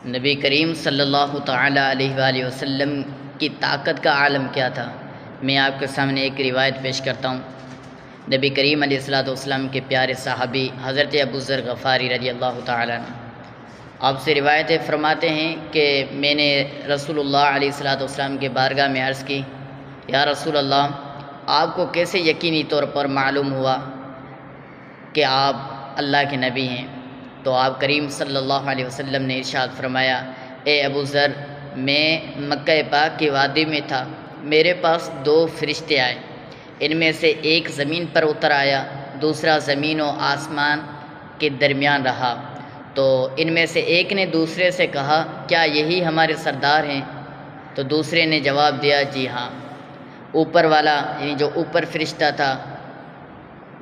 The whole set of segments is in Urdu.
نبی کریم صلی اللہ تعالیٰ علیہ وآلہ وسلم کی طاقت کا عالم کیا تھا؟ میں آپ کے سامنے ایک روایت پیش کرتا ہوں۔ نبی کریم علیہ السلام کے پیارے صحابی حضرت ابو ذر غفاری رضی اللہ تعالیٰ عنہ آپ سے روایتیں فرماتے ہیں کہ میں نے رسول اللہ علیہ السلام کے بارگاہ میں عرض کی، یا رسول اللہ، آپ کو کیسے یقینی طور پر معلوم ہوا کہ آپ اللہ کے نبی ہیں؟ تو آپ کریم صلی اللہ علیہ وسلم نے ارشاد فرمایا، اے ابو ذر، میں مکہ پاک کی وادی میں تھا، میرے پاس 2 فرشتے آئے، ان میں سے ایک زمین پر اتر آیا، دوسرا زمین و آسمان کے درمیان رہا۔ تو ان میں سے ایک نے دوسرے سے کہا، کیا یہی ہمارے سردار ہیں؟ تو دوسرے نے جواب دیا، جی ہاں۔ اوپر والا یعنی جو اوپر فرشتہ تھا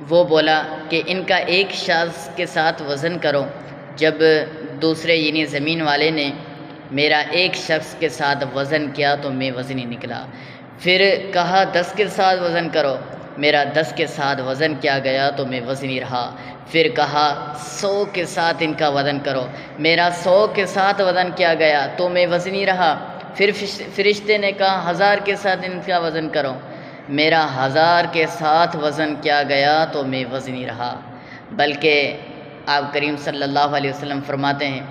وہ بولا کہ ان کا ایک شخص کے ساتھ وزن کرو۔ جب دوسرے یعنی زمین والے نے میرا ایک شخص کے ساتھ وزن کیا تو میں وزنی نکلا۔ پھر کہا 10 کے ساتھ وزن کرو، میرا 10 کے ساتھ وزن کیا گیا تو میں وزنی رہا۔ پھر کہا 100 کے ساتھ ان کا وزن کرو، میرا 100 کے ساتھ وزن کیا گیا تو میں وزنی رہا۔ پھر فرشتے نے کہا 1000 کے ساتھ ان کا وزن کرو، میرا 1000 کے ساتھ وزن کیا گیا تو میں وزنی رہا۔ بلکہ آپ کریم صلی اللہ علیہ وسلم فرماتے ہیں،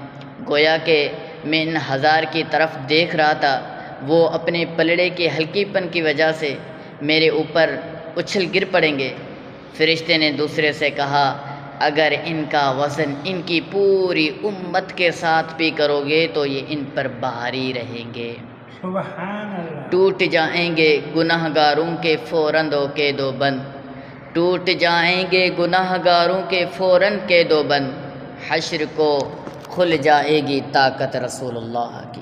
گویا کہ میں ان 1000 کی طرف دیکھ رہا تھا، وہ اپنے پلڑے کے ہلکی پن کی وجہ سے میرے اوپر اچھل گر پڑیں گے۔ فرشتے نے دوسرے سے کہا، اگر ان کا وزن ان کی پوری امت کے ساتھ بھی کرو گے تو یہ ان پر بھاری رہیں گے، سبحان اللہ۔ ٹوٹ جائیں گے گناہ گاروں کے فوراً دو کے دو بند، ٹوٹ جائیں گے گناہ گاروں کے فوراً کے دو بند، حشر کو کھل جائے گی طاقت رسول اللہ کی۔